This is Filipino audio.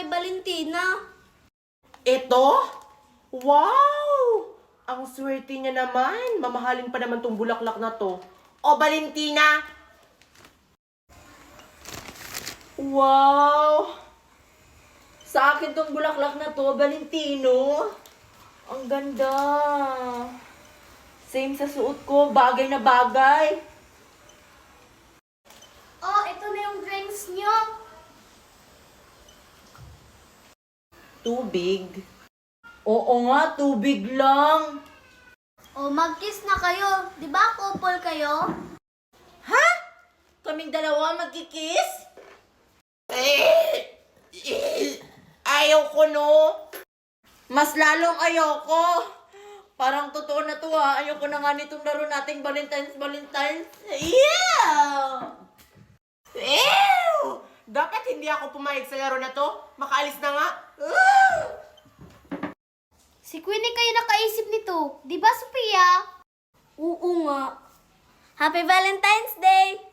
kay Valentina. Ito? Wow! Ang swerte niya naman. Mamahalin pa naman tong bulaklak na to. O, Valentina! Wow! Sa akin tong bulaklak na to, Valentino. Ang ganda. Same sa suot ko, bagay na bagay. Oh, ito na yung drinks niyo. Tubig. Oo nga, tubig lang. Oh, mag-kiss na kayo. Di ba couple kayo? Ha? Kaming dalawa magkikiss? Ayaw ko, no? Mas lalong ayoko. Parang totoo na to ha. Ayoko na nga nitong laro nating Valentine's. Yeah! Ew! Dapat hindi ako pumayag sa laro na to. Makaalis na nga. Si Queenie kayo nakaisip nito. Di ba, Sophia? Oo nga. Happy Valentine's Day!